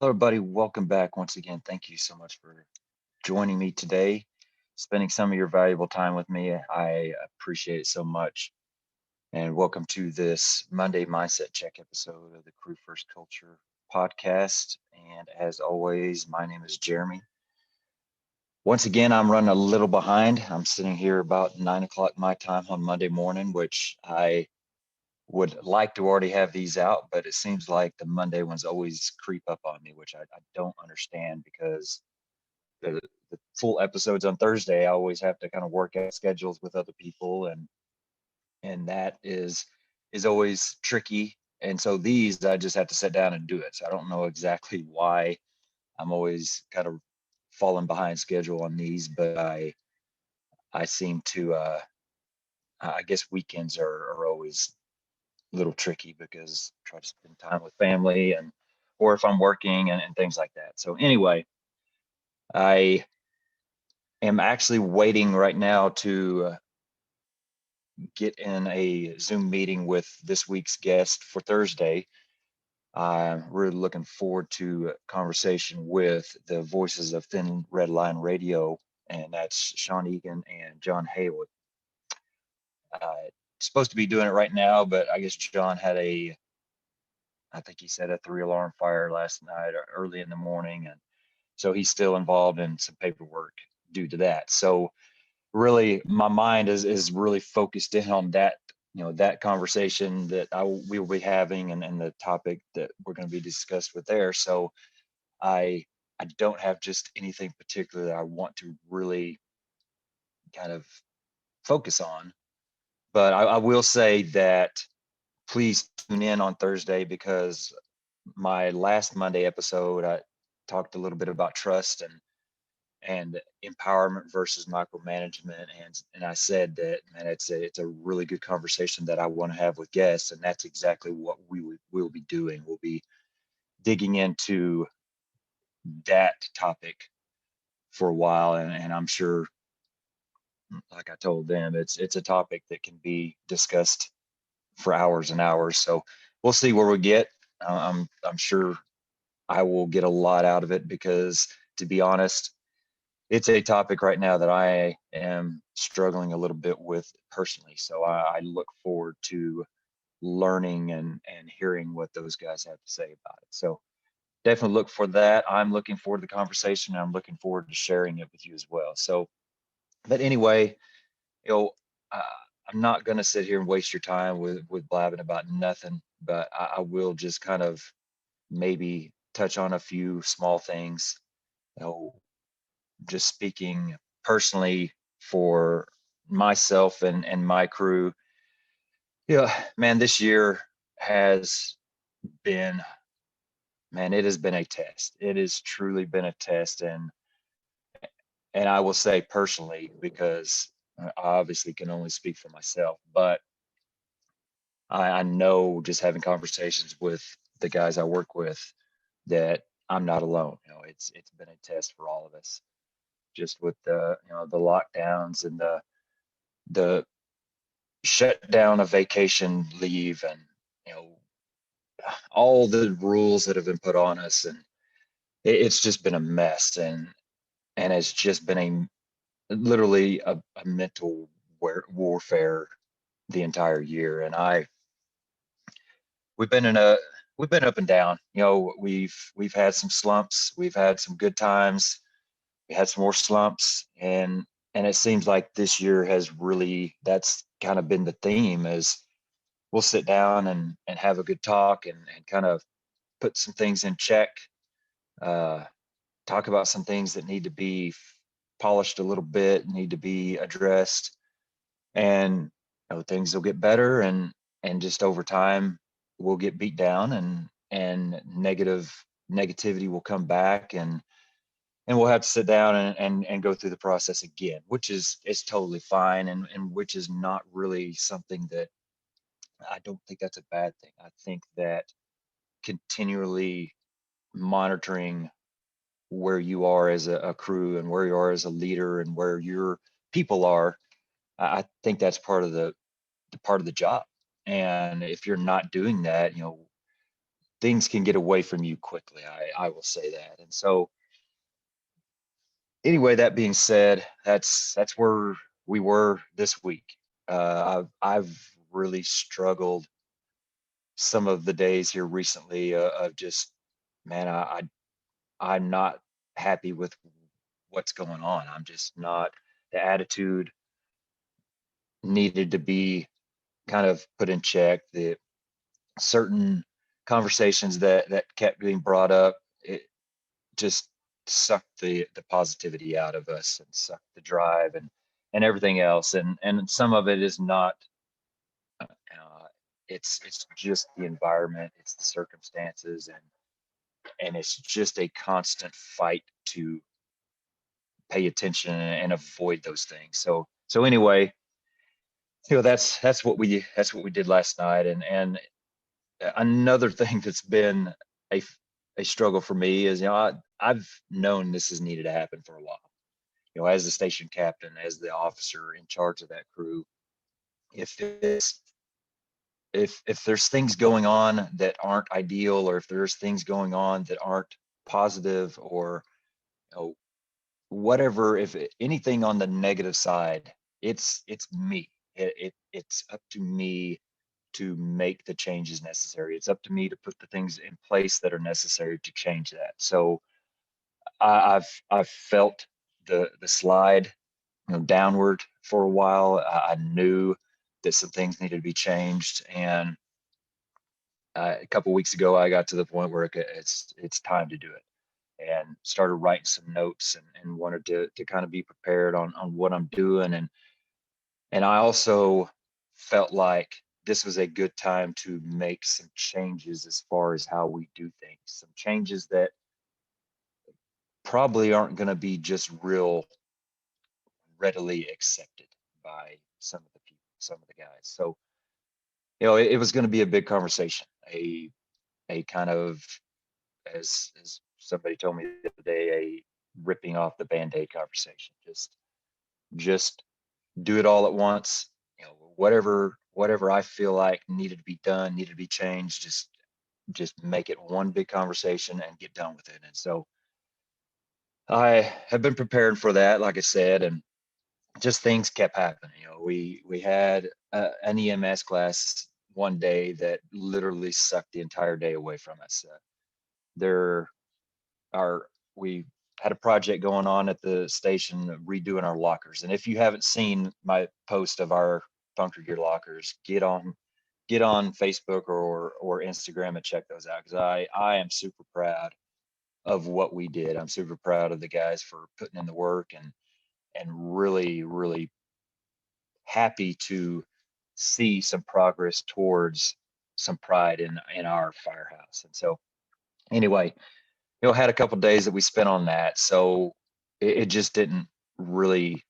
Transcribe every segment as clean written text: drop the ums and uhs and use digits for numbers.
Hello, everybody. Welcome back once again. Thank you so much for joining me today, spending some of your valuable time with me. I appreciate it so much. And welcome to this Monday Mindset Check episode of the Crew First Culture podcast. And as always, my name is Jeremy. Once again, I'm running a little behind. I'm sitting here about 9 o'clock my time on Monday morning, which I would like to already have these out, but it seems like the Monday ones always creep up on me, which I don't understand because the full episodes on Thursday, I always have to kind of work out schedules with other people, and that is always tricky. And so these, I just have to sit down and do it. So I don't know exactly why I'm always kind of falling behind schedule on these, but I seem to I guess weekends are always a little tricky because I try to spend time with family and or if I'm working and things like that. So anyway, I am actually waiting right now to get in a Zoom meeting with this week's guest for Thursday. I'm really looking forward to a conversation with the voices of Thin Red Line Radio, and that's Sean Egan and John Haywood. Supposed to be doing it right now, but I guess John had I think he said a 3 alarm fire last night or early in the morning, and so he's still involved in some paperwork due to that. So really my mind is really focused in on that, that conversation that we will be having, and the topic that we're going to be discussed with there. So i I don't have just anything particular that I want to really kind of focus on, but I will say that please tune in on Thursday because my last Monday episode I talked a little bit about trust and empowerment versus micromanagement, and I said that, man, it's a really good conversation that I want to have with guests, and that's exactly what we'll be doing. We'll be digging into that topic for a while, and I'm sure, like I told them, it's a topic that can be discussed for hours and hours. So we'll see where we get. I'm sure I will get a lot out of it because, to be honest, it's a topic right now that I am struggling a little bit with personally. So I look forward to learning and hearing what those guys have to say about it. So definitely look for that. I'm looking forward to the conversation. And I'm looking forward to sharing it with you as well. So, but anyway, you know, uh, I'm not going to sit here and waste your time with blabbing about nothing, but I will just kind of maybe touch on a few small things. You know, just speaking personally for myself and my crew, man, this year has been, man, it has been a test. It has truly been a test. And I will say personally, because I obviously can only speak for myself, but I know just having conversations with the guys I work with that I'm not alone. It's been a test for all of us, just with the lockdowns and the shut down of vacation leave, and you know all the rules that have been put on us, and it's just been a mess, and it's just been literally a mental warfare the entire year. And we've been in a we've been up and down. We've had some slumps, we've had some good times, we had some more slumps, and it seems like this year has really, that's kind of been the theme, is we'll sit down and have a good talk and kind of put some things in check, uh, talk about some things that need to be polished a little bit, need to be addressed, and things will get better, and just over time we'll get beat down, and negativity will come back, and we'll have to sit down and go through the process again, which is totally fine, and which is not really something that, I don't think that's a bad thing. I think that continually monitoring where you are as a crew, and where you are as a leader, and where your people are, I think that's part of the job. And if you're not doing that, things can get away from you quickly. I will say that. And so anyway, that being said, that's where we were this week. I've really struggled some of the days here recently of just, man, I'm not happy with what's going on. I'm just not. The attitude needed to be kind of put in check. The certain conversations that kept being brought up, it just sucked the positivity out of us and sucked the drive and everything else. And some of it is not. It's just the environment, it's the circumstances, and it's just a constant fight to pay attention and avoid those things. So anyway, that's what we did last night. And another thing that's been a a struggle for me is, I've known this is needed to happen for a while. As the station captain, as the officer in charge of that crew, if it's if there's things going on that aren't ideal, or if there's things going on that aren't positive, or you know, whatever, if anything on the negative side, it's me. It's up to me to make the changes necessary. It's up to me to put the things in place that are necessary to change that. So I've felt the slide, downward for a while. I knew that some things needed to be changed, and a couple weeks ago, I got to the point where it's time to do it, and started writing some notes, and wanted to kind of be prepared on what I'm doing. And I also felt like this was a good time to make some changes as far as how we do things, some changes that probably aren't going to be just real readily accepted by some of the people, some of the guys. So, it was going to be a big conversation, a kind of, as somebody told me the other day, a ripping off the band-aid conversation. Just do it all at once. Whatever I feel like needed to be done, needed to be changed, just make it one big conversation and get done with it. And so I have been preparing for that, like I said, and just things kept happening. We had an EMS class one day that literally sucked the entire day away from us. There are we had a project going on at the station, redoing our lockers. And if you haven't seen my post of our bunker gear lockers, get on Facebook or Instagram and check those out, because I am super proud of what we did. I'm super proud of the guys for putting in the work, and really, really happy to see some progress towards some pride in our firehouse. And so anyway, had a couple of days that we spent on that. So it just didn't really,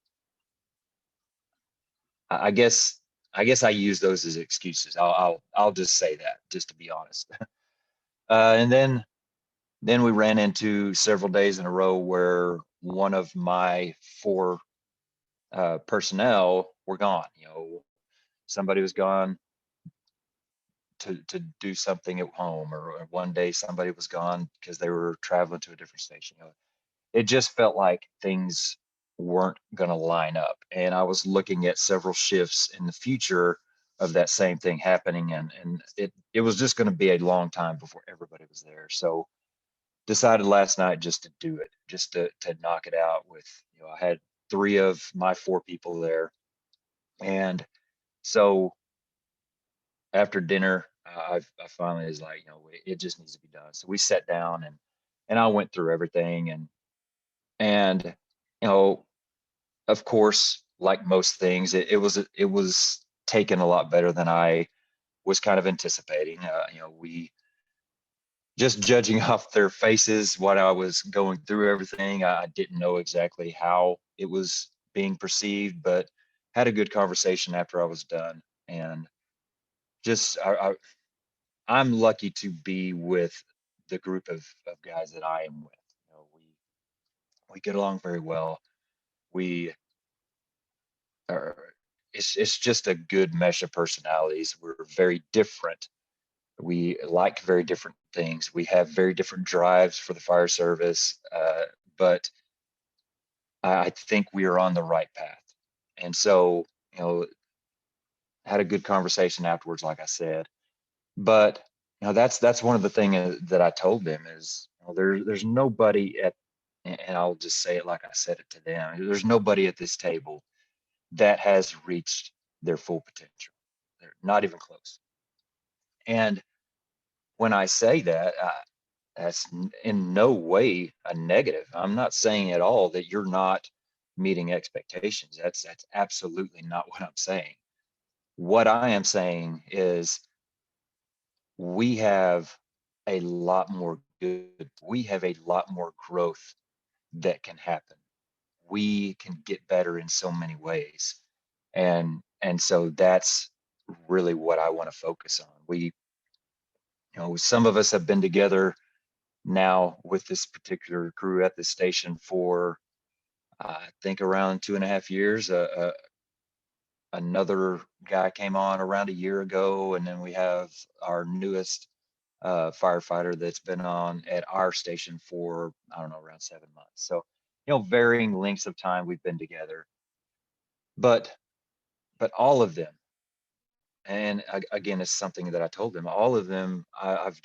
I guess, I use those as excuses. I'll just say that, just to be honest. And then we ran into several days in a row where one of my four personnel were gone. Somebody was gone to do something at home, or one day somebody was gone because they were traveling to a different station. It just felt like things weren't going to line up, and I was looking at several shifts in the future of that same thing happening, and it was just going to be a long time before everybody was there. So decided last night just to do it, just to knock it out with, I had three of my four people there. And so after dinner, I finally was like, it just needs to be done. So we sat down, and I went through everything, and of course, like most things, it was taken a lot better than I was kind of anticipating. We just judging off their faces, what I was going through everything, I didn't know exactly how it was being perceived, but had a good conversation after I was done. And just I'm lucky to be with the group of guys that I am with. We get along very well. We are, it's just a good mesh of personalities. We're very different, We like very different things. We have very different drives for the fire service, but I think we are on the right path. And so, you know, had a good conversation afterwards, like I said. But that's one of the things that I told them is, there's nobody at, and I'll just say it like I said it to them. There's nobody at this table that has reached their full potential. They're not even close. And when I say that, that's in no way a negative. I'm not saying at all that you're not meeting expectations. That's absolutely not what I'm saying. What I am saying is we have a lot more good. We have a lot more growth that can happen. We can get better in so many ways. And so that's really what I want to focus on. Some of us have been together now with this particular crew at the station for I think around 2.5 years. Another guy came on around a year ago, and then we have our newest firefighter that's been on at our station for, I don't know, around 7 months. So, varying lengths of time we've been together, but all of them, and again, it's something that I told them, all of them, I've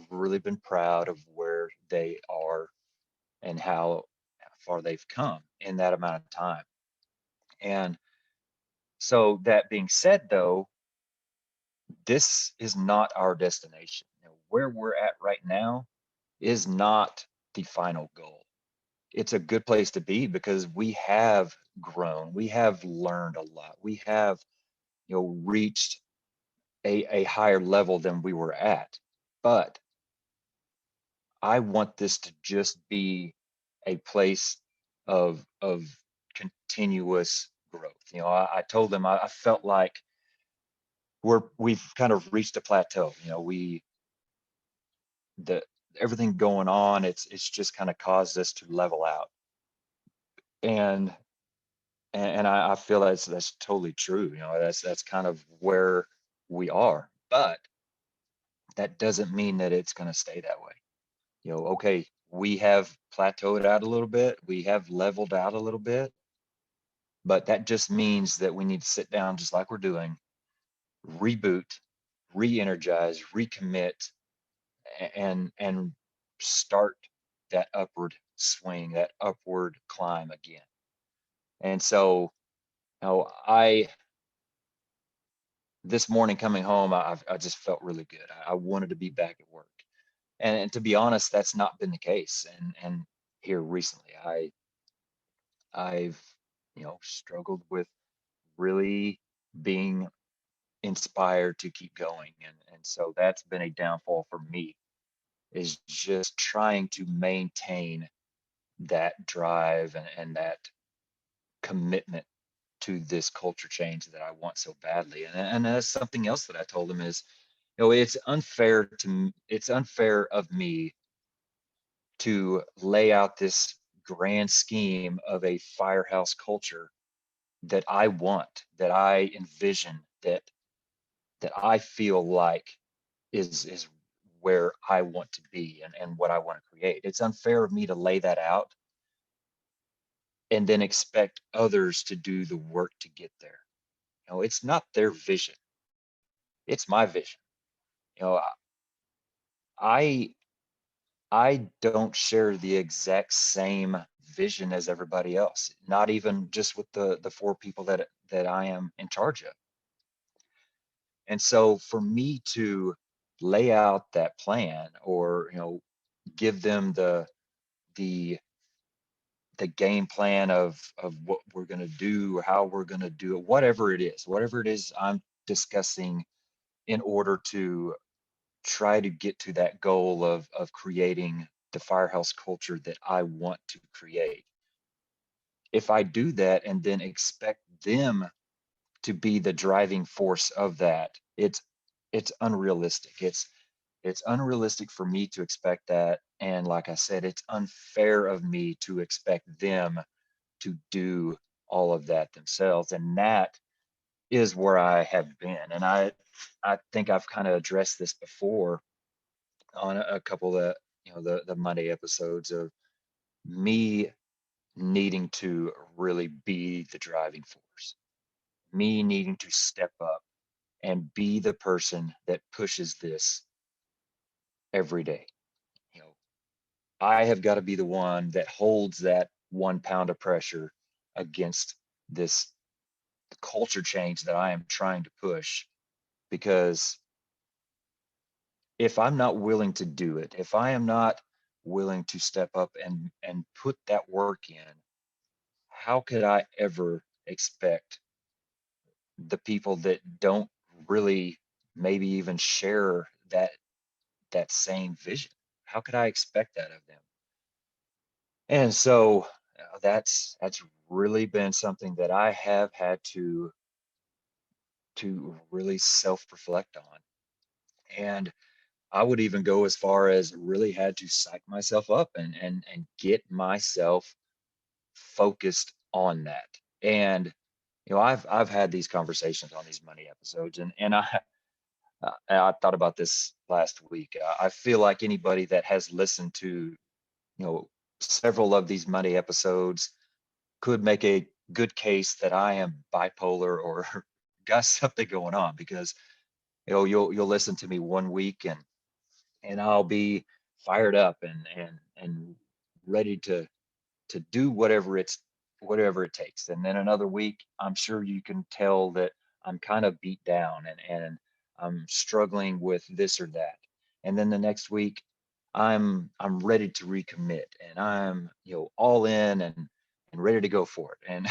really been proud of where they are and how far they've come in that amount of time. And so that being said, though, this is not our destination. Where we're at right now is not the final goal. It's a good place to be because we have grown, we have learned a lot, we have, reached a higher level than we were at. But I want this to just be a place of continuous growth. I told them I felt like we've kind of reached a plateau. The everything going on, it's just kind of caused us to level out. And I feel that's totally true. That's kind of where we are. But that doesn't mean that it's going to stay that way. Okay, we have plateaued out a little bit, we have leveled out a little bit, but that just means that we need to sit down just like we're doing, reboot, re-energize, recommit, and start that upward swing, that upward climb again. And so, I this morning coming home, I just felt really good. I wanted to be back at work, and to be honest, that's not been the case. And here recently, I've struggled with really being inspired to keep going, and so that's been a downfall for me, is just trying to maintain that drive and that commitment to this culture change that I want so badly. And that's something else that I told him is, it's unfair of me to lay out this grand scheme of a firehouse culture that I want, that I envision, that I feel like is where I want to be and what I want to create. It's unfair of me to lay that out and then expect others to do the work to get there. It's not their vision. It's my vision. You know, I I don't share the exact same vision as everybody else, not even just with the four people that I am in charge of. And so for me to lay out that plan, or give them the the game plan of what we're going to do, how we're going to do it, whatever it is I'm discussing, in order to try to get to that goal of creating the firehouse culture that I want to create. If I do that and then expect them to be the driving force of that, it's unrealistic. It's unrealistic for me to expect that. And like I said, it's unfair of me to expect them to do all of that themselves. And that is where I have been. And I think I've kind of addressed this before on a couple of the Monday episodes of me needing to really be the driving force, me needing to step up and be the person that pushes this every day. You know, I have got to be the one that holds that 1 pound of pressure against this culture change that I am trying to push. Because if I'm not willing to do it, if I am not willing to step up and put that work in, how could I ever expect the people that don't really maybe even share that same vision? How could I expect that of them? And so that's really been something that I have had to really self-reflect on. And I would even go as far as really had to psych myself up and get myself focused on that. And I've had these conversations on these money episodes, and I thought about this last week. I feel like anybody that has listened to several of these money episodes could make a good case that I am bipolar or got something going on, because you'll listen to me one week and I'll be fired up and ready to do whatever it takes. And then another week, I'm sure you can tell that I'm kind of beat down and I'm struggling with this or that. And then the next week, I'm ready to recommit and I'm all in and ready to go for it. And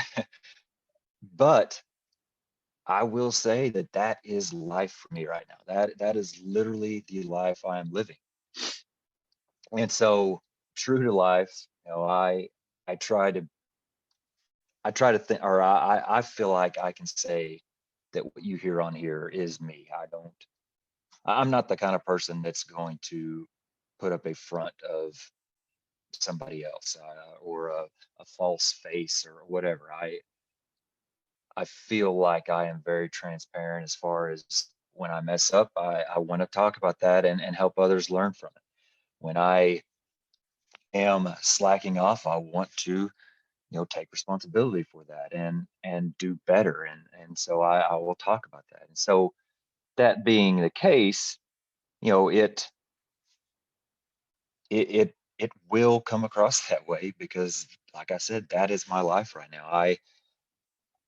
but I will say that that is life for me right now. That is literally the life I am living. And so, true to life, I try to think, or I feel like I can say that what you hear on here is me. I'm not the kind of person that's going to put up a front of somebody else, or a false face or whatever. I feel like I am very transparent as far as when I mess up, I want to talk about that and help others learn from it. When I am slacking off, I want to take responsibility for that and do better. And so I will talk about that. And so, that being the case, it it will come across that way, because like I said, that is my life right now.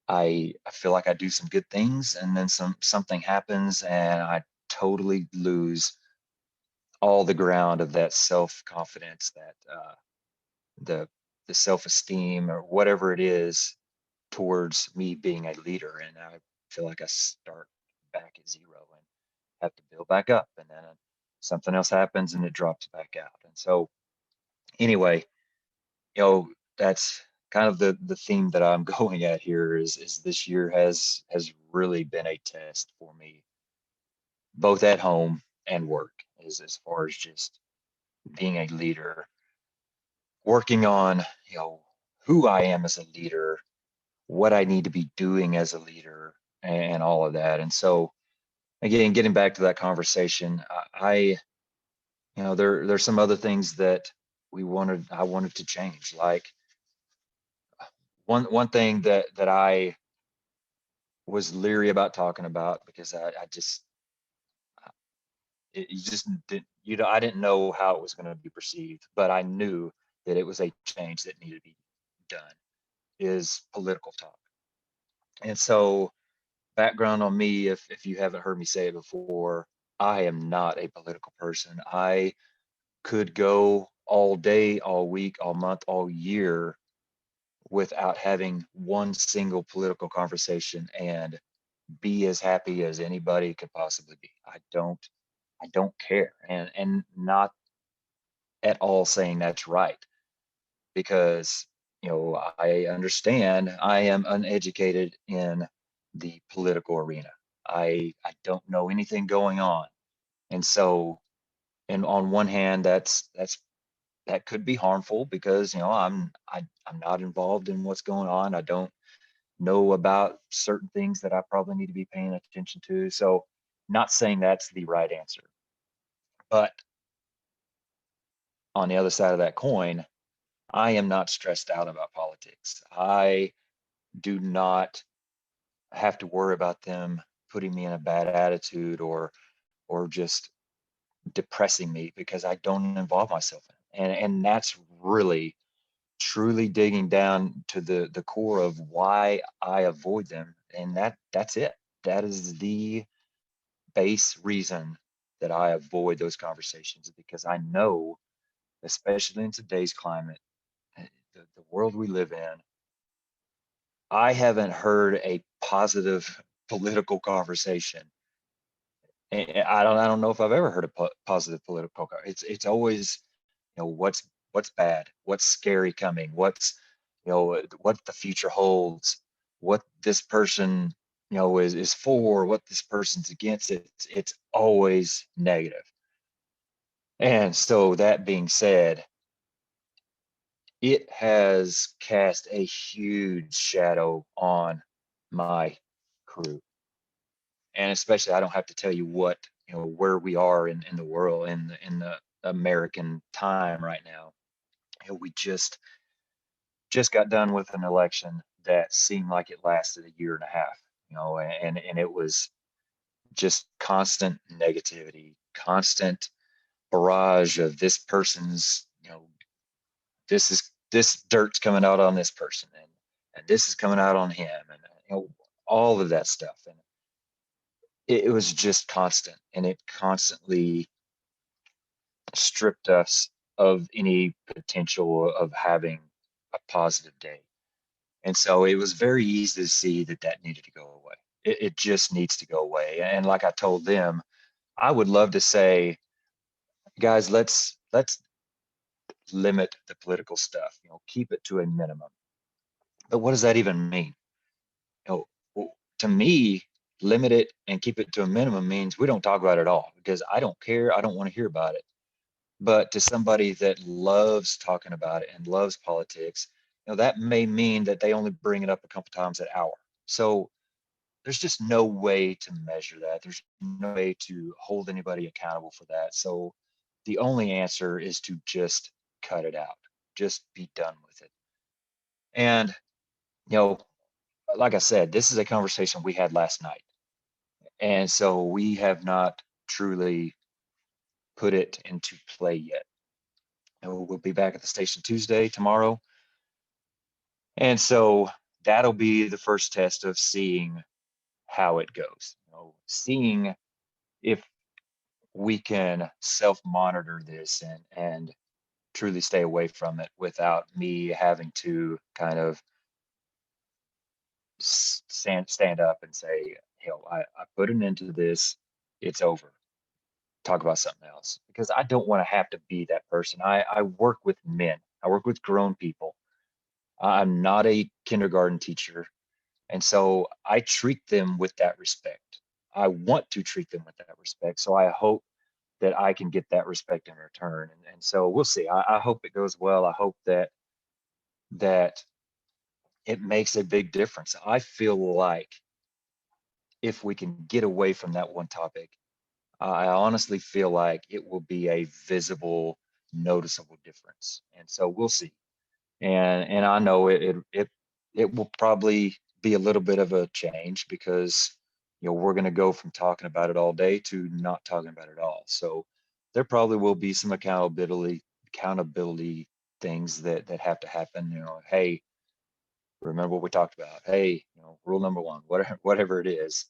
I feel like I do some good things, and then something happens and I totally lose all the ground of that self-confidence, that the the self-esteem or whatever it is towards me being a leader. And I feel like I start back at zero and have to build back up. And then something else happens and it drops back out. And so, anyway, you know, that's kind of the theme that I'm going at here is this year has really been a test for me, both at home and work, is as far as just being a leader, working on, who I am as a leader, what I need to be doing as a leader, and all of that. And so, again, getting back to that conversation, there's some other things that I wanted to change. Like, one thing that I was leery about talking about, because I just you just didn't I didn't know how it was going to be perceived, but I knew that it was a change that needed to be done, is political talk. And so, background on me, if you haven't heard me say it before, I am not a political person. I could go all day, all week, all month, all year without having one single political conversation and be as happy as anybody could possibly be. I don't care. And not at all saying that's right, because I understand I am uneducated in the political arena. I don't know anything going on. And so, and on one hand, that could be harmful, because I'm not involved in what's going on. I don't know about certain things that I probably need to be paying attention to. So Not saying that's the right answer, but on the other side of that coin, I am not stressed out about politics. I do not have to worry about them putting me in a bad attitude or just depressing me because I don't involve myself in it. And that's really truly digging down to the core of why I avoid them. And that's it. That is the base reason that I avoid those conversations, because I know, especially in today's climate, the world we live in, I haven't heard a positive political conversation. I don't know if I've ever heard a positive political. It's always, what's bad, what's scary coming, what's, what the future holds, what this person, is for, what this person's against. It's always negative. And so that being said, it has cast a huge shadow on my crew. And especially, I don't have to tell you where we are in the world, in the American time right now. We just got done with an election that seemed like it lasted a year and a half, and it was just constant negativity, constant barrage of this person's, this dirt's coming out on this person, and this is coming out on him, and all of that stuff. And it was just constant, and it constantly stripped us of any potential of having a positive day. And so it was very easy to see that needed to go away. It just needs to go away. And like I told them, I would love to say, guys, let's limit the political stuff, keep it to a minimum. But what does that even mean? To me, limit it and keep it to a minimum means we don't talk about it at all, because I don't care. I don't want to hear about it. But to somebody that loves talking about it and loves politics, that may mean that they only bring it up a couple times an hour. So there's just no way to measure that. There's no way to hold anybody accountable for that. So the only answer is to just cut it out, just be done with it. And, like I said, this is a conversation we had last night. And so we have not truly put it into play yet. And we'll be back at the station Tuesday, tomorrow. And so that'll be the first test of seeing how it goes, seeing if we can self-monitor this and truly stay away from it without me having to kind of stand up and say, I put an end to this, it's over, talk about something else. Because I don't want to have to be that person. I work with men, I work with grown people. I'm not a kindergarten teacher. And so I treat them with that respect. I want to treat them with that respect. So I hope that I can get that respect in return. And so we'll see. I hope it goes well. I hope that it makes a big difference. I feel like if we can get away from that one topic, I honestly feel like it will be a visible, noticeable difference. And so we'll see. And I know it will probably be a little bit of a change, because we're going to go from talking about it all day to not talking about it at all. So there probably will be some accountability things that have to happen. Hey, remember what we talked about? Hey, rule number one, whatever it is,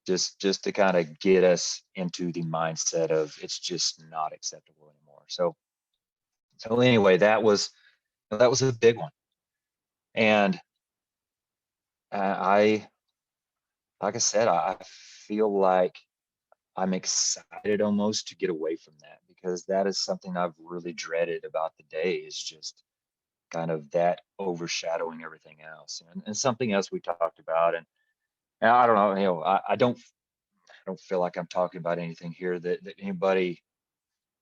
just to kind of get us into the mindset of it's just not acceptable anymore. So anyway, that was a big one. And I like I said, I feel like I'm excited almost to get away from that, because that is something I've really dreaded about the day, is just kind of that overshadowing everything else. And something else we talked about, and I don't know, I don't feel like I'm talking about anything here that anybody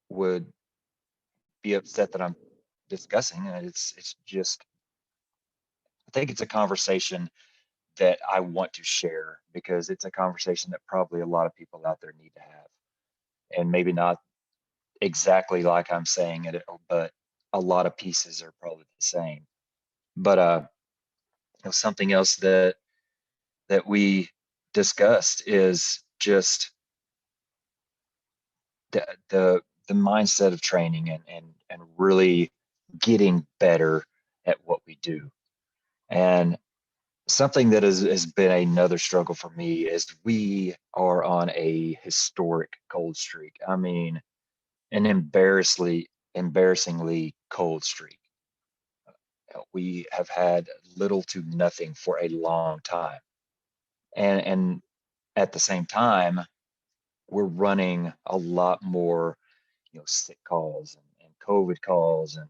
would be upset that I'm discussing. And it's just, I think it's a conversation that I want to share because it's a conversation that probably a lot of people out there need to have. And maybe not exactly like I'm saying it, but a lot of pieces are probably the same. But something else that we discussed is just the the mindset of training and really getting better at what we do. And something that has been another struggle for me is we are on a historic cold streak. I mean, an embarrassingly cold streak. We have had little to nothing for a long time. And at the same time, we're running a lot more, sick calls and COVID calls and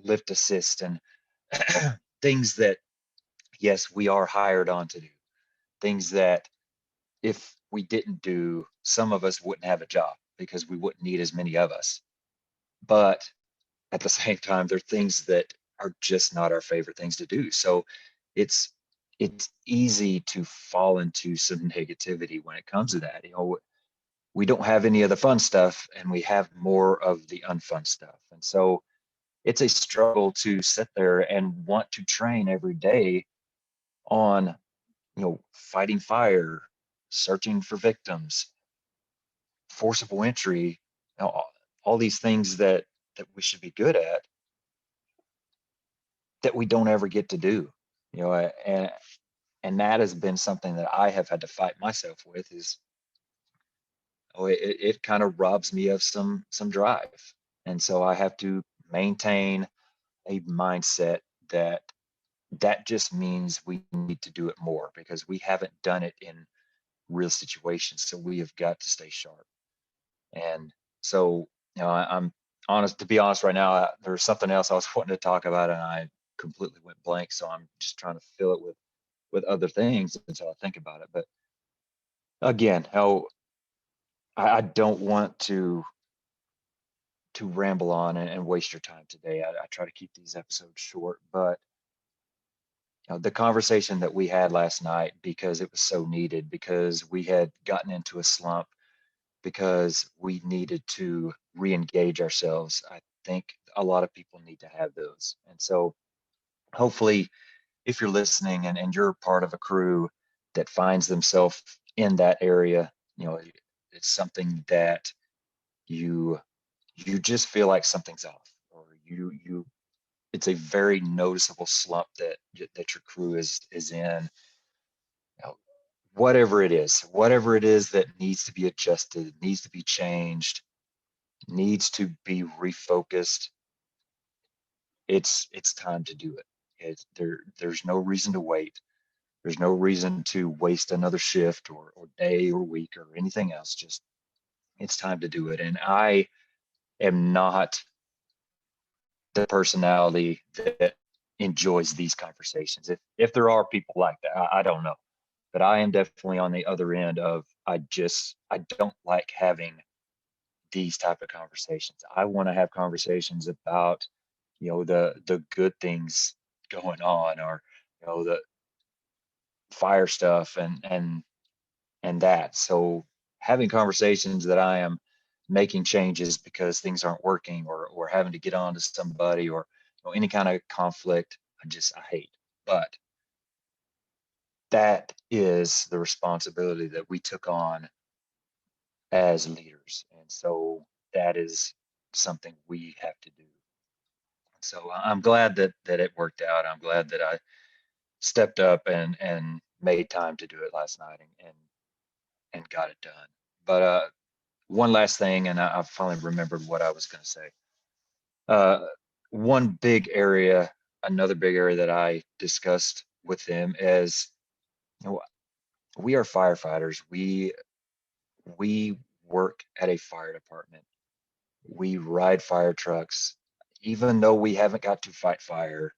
lift assist and things that, yes, we are hired on to do. Things that if we didn't do, some of us wouldn't have a job because we wouldn't need as many of us. But at the same time, there are things that are just not our favorite things to do. So it's it's easy to fall into some negativity when it comes to that. We don't have any of the fun stuff and we have more of the unfun stuff. And so it's a struggle to sit there and want to train every day on, fighting fire, searching for victims, forcible entry, all these things that we should be good at that we don't ever get to do. And that has been something that I have had to fight myself with is, it kind of robs me of some drive. And so I have to maintain a mindset that just means we need to do it more because we haven't done it in real situations. So we have got to stay sharp. And so, I'm honest, to be honest right now, there's something else I was wanting to talk about and I completely went blank. So I'm just trying to fill it with other things until I think about it. But again, how I don't want to ramble on and waste your time today. I try to keep these episodes short, but the conversation that we had last night, because it was so needed, because we had gotten into a slump, because we needed to re-engage ourselves. I think a lot of people need to have those. And so hopefully if you're listening and you're part of a crew that finds themselves in that area, it's something that you just feel like something's off, or you it's a very noticeable slump that your crew is in. Whatever it is that needs to be adjusted, needs to be changed, needs to be refocused, it's time to do it. There's no reason to wait. There's no reason to waste another shift or day or week or anything else. Just it's time to do it. And I am not the personality that enjoys these conversations. If there are people like that, I don't know. But I am definitely on the other end of I don't like having these type of conversations. I want to have conversations about, the good things going on, or the fire stuff and that. So having conversations that I am making changes because things aren't working, or having to get on to somebody, or any kind of conflict, I hate. But that is the responsibility that we took on as leaders. And so that is something we have to do. So I'm glad that it worked out. I'm glad that I stepped up and made time to do it last night and got it done. But one last thing, and I finally remembered what I was going to say. Uh, one big area, another big area that I discussed with them is, we are firefighters. We work at a fire department. We ride fire trucks. Even though we haven't got to fight fire,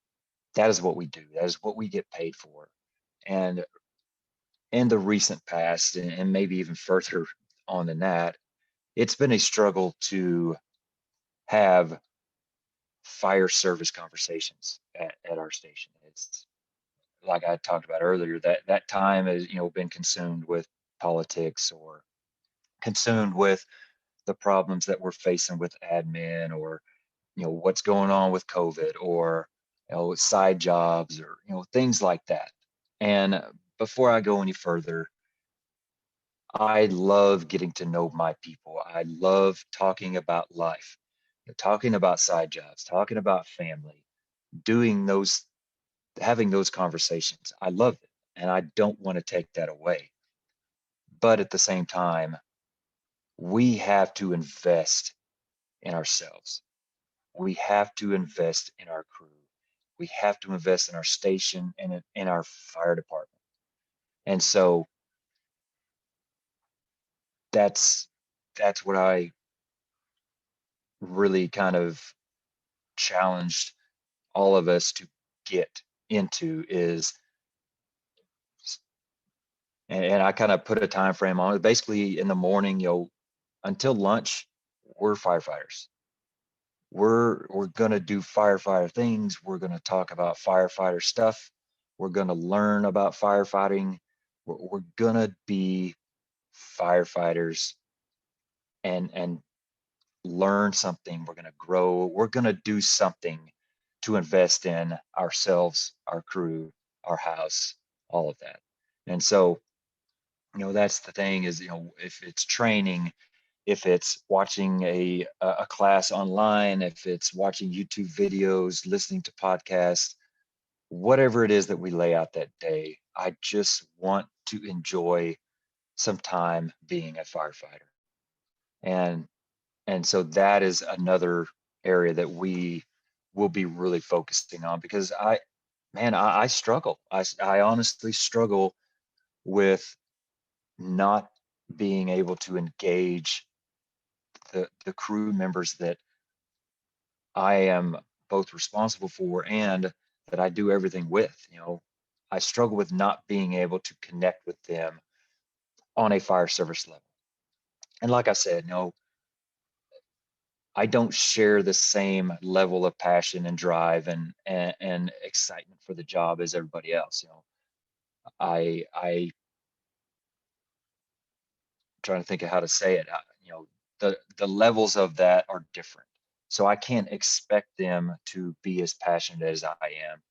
that is what we do. That is what we get paid for. And in the recent past, and maybe even further on than that, it's been a struggle to have fire service conversations at our station. like I talked about earlier, that time has, been consumed with politics or consumed with the problems that we're facing with admin, or what's going on with COVID, or side jobs, or things like that. And before I go any further, I love getting to know my people. I love talking about life, talking about side jobs, talking about family, doing those, having those conversations. I love it, and I don't want to take that away. But at the same time, we have to invest in ourselves. We have to invest in our crew. We have to invest in our station and in our fire department. And so that's what I really kind of challenged all of us to get into is, and I kind of put a time frame on it. Basically, in the morning, until lunch, we're firefighters. We're gonna do firefighter things. We're gonna talk about firefighter stuff. We're gonna learn about firefighting. We're gonna be firefighters and learn something. We're gonna grow. We're gonna do something to invest in ourselves, our crew, our house, all of that. And so, that's the thing is, if it's training, if it's watching a class online, if it's watching YouTube videos, listening to podcasts, whatever it is that we lay out that day, I just want to enjoy some time being a firefighter. And so that is another area that we will be really focusing on, because I struggle. I honestly struggle with not being able to engage the crew members that I am both responsible for and that I do everything with. I struggle with not being able to connect with them on a fire service level. And like I said, I don't share the same level of passion and drive and excitement for the job as everybody else. I trying to think of how to say it. The levels of that are different. So I can't expect them to be as passionate as I am.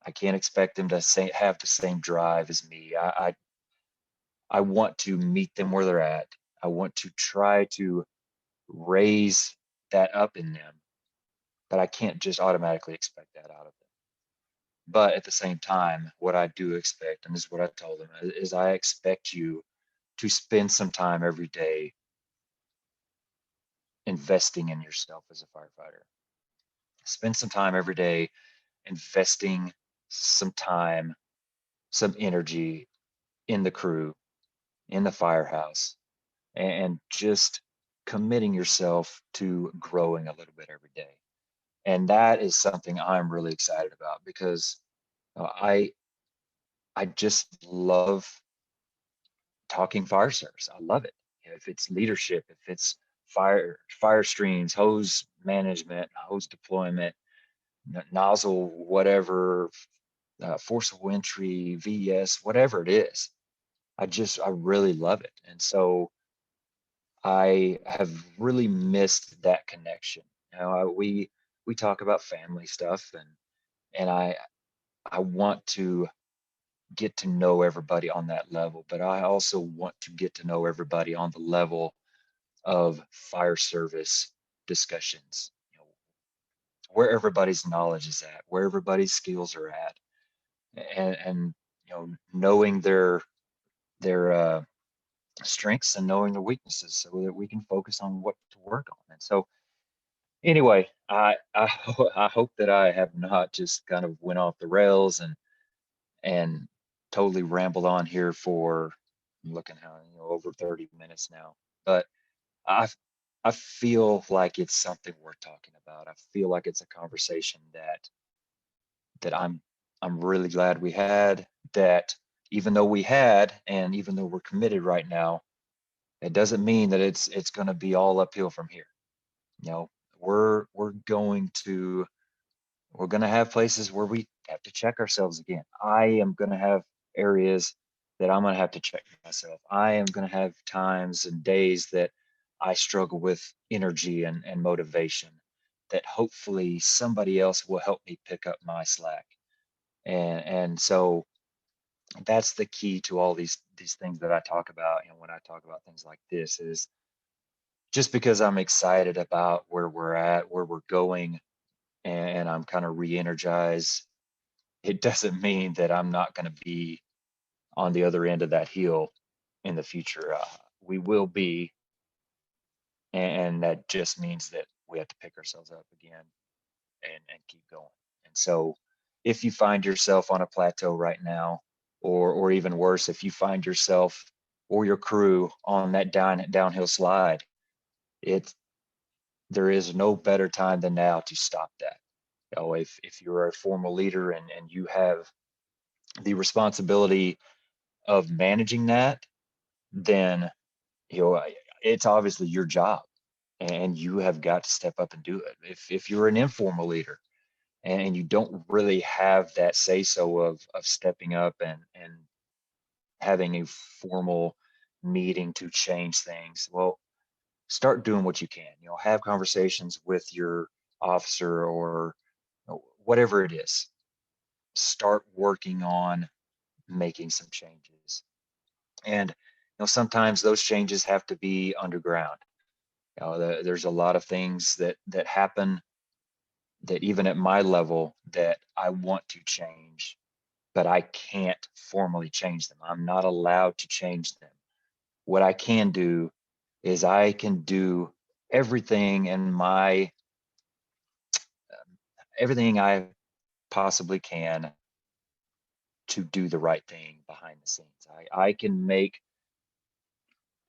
I can't expect them to have the same drive as me. I want to meet them where they're at. I want to try to raise that up in them, but I can't just automatically expect that out of them. But at the same time, what I do expect, and this is what I told them, is I expect you to spend some time every day investing in yourself as a firefighter. Spend some time every day investing some time, some energy in the crew, in the firehouse, and just committing yourself to growing a little bit every day. And that is something I'm really excited about, because I just love talking fire service. I love it. If it's leadership, if it's fire streams, hose management, hose deployment, nozzle, whatever, forcible entry, VS, whatever it is, I really love it. And so I have really missed that connection. We talk about family stuff, and I want to get to know everybody on that level, but I also want to get to know everybody on the level of fire service discussions. Where everybody's knowledge is at, where everybody's skills are at, and knowing their strengths and knowing their weaknesses, so that we can focus on what to work on. And so anyway, I hope that I have not just kind of went off the rails and totally rambled on here for, I'm looking how, over 30 minutes now. But I I feel like it's something worth talking about. I feel like it's a conversation that I'm really glad we had. That even though we had, and even though we're committed right now, it doesn't mean that it's going to be all uphill from here. You know, we're going to have places where we have to check ourselves again. I am going to have areas that I'm going to have to check myself. I am going to have times and days that I struggle with energy and motivation, that hopefully somebody else will help me pick up my slack. And so that's the key to all these things that I talk about. And when I talk about things like this, is just because I'm excited about where we're at, where we're going, and I'm kind of re-energized, it doesn't mean that I'm not going to be on the other end of that hill in the future. We will be, and that just means that we have to pick ourselves up again and keep going. And so, if you find yourself on a plateau right now, or even worse, if you find yourself or your crew on that downhill slide, it's there is no better time than now to stop that. If you're a formal leader and you have the responsibility of managing that, then you know it's obviously your job, and you have got to step up and do it. If you're an informal leader and you don't really have that say so of stepping up and having a formal meeting to change things, well, start doing what you can. Have conversations with your officer, or whatever it is. Start working on making some changes. And sometimes those changes have to be underground. There's a lot of things that happen that even at my level that I want to change, but I can't formally change them. I'm not allowed to change them. What I can do is I can do everything in my everything I possibly can to do the right thing behind the scenes. I can make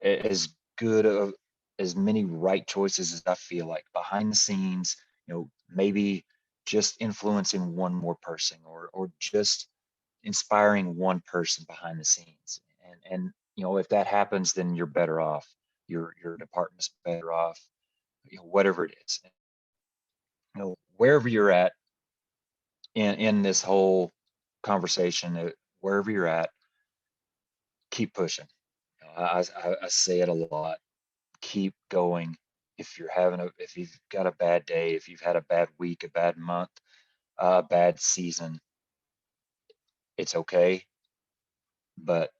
as good of as many right choices as I feel like behind the scenes, maybe just influencing one more person, or just inspiring one person behind the scenes. And if that happens, then you're better off. Your department's better off, whatever it is. Wherever you're at in this whole conversation, wherever you're at, keep pushing. I say it a lot. Keep going. If you've got a bad day, if you've had a bad week, a bad month, a bad season, it's okay. But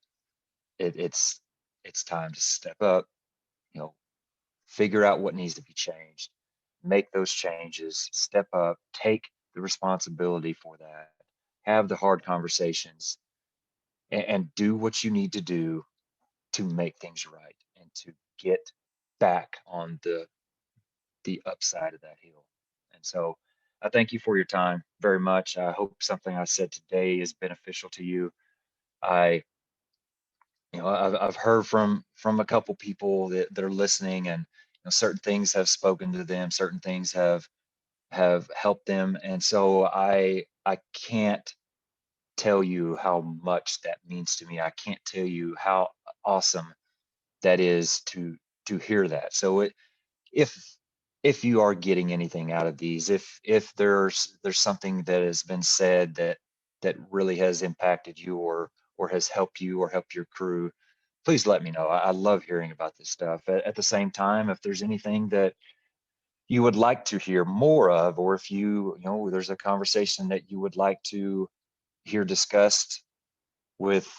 it's time to step up. Figure out what needs to be changed, make those changes, step up, take the responsibility for that, have the hard conversations, and do what you need to do to make things right and to get back on the upside of that hill. And so I thank you for your time very much. I hope something I said today is beneficial to you. I, I've heard from a couple people that are listening, and certain things have spoken to them, certain things have helped them, and so I can't tell you how much that means to me. I can't tell you how awesome that is to hear that. So if if you are getting anything out of these, if there's something that has been said that really has impacted you, or has helped you or helped your crew, please let me know. I love hearing about this stuff. At the same time, if there's anything that you would like to hear more of, or if there's a conversation that you would like to hear discussed with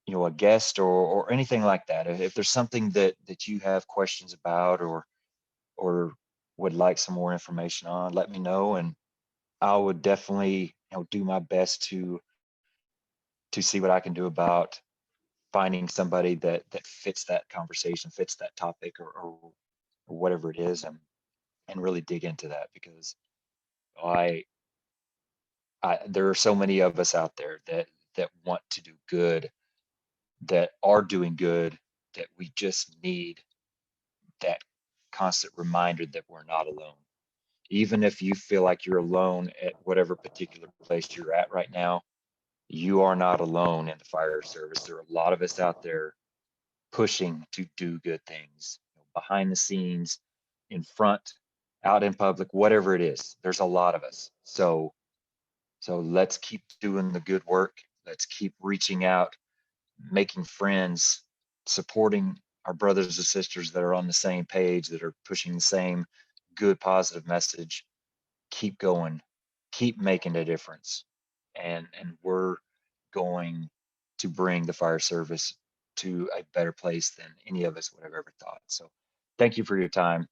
a guest, or anything like that, if there's something that you have questions about, or would like some more information on, let me know, and I would definitely do my best to see what I can do about finding somebody that fits that conversation, fits that topic, or whatever it is, and really dig into that, because I there are so many of us out there that want to do good, that are doing good, that we just need that constant reminder that we're not alone. Even if you feel like you're alone at whatever particular place you're at right now, you are not alone in the fire service. There are a lot of us out there pushing to do good things, behind the scenes, in front, out in public, whatever it is. There's a lot of us. So So let's keep doing the good work. Let's keep reaching out, making friends, supporting our brothers and sisters that are on the same page, that are pushing the same good, positive message. Keep going, keep making a difference. And we're going to bring the fire service to a better place than any of us would have ever thought. So thank you for your time.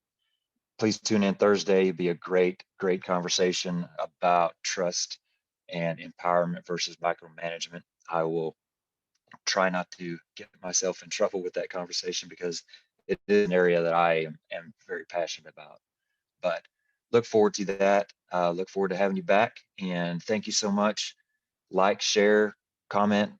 Please tune in Thursday. It'll be a great, great conversation about trust and empowerment versus micromanagement. I will try not to get myself in trouble with that conversation because it is an area that I am very passionate about. But look forward to that. Look forward to having you back. And thank you so much. Like, share, comment,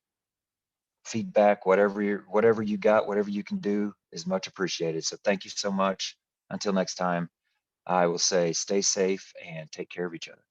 feedback, whatever you got, whatever you can do is much appreciated. So thank you so much. Until next time, I will say stay safe and take care of each other.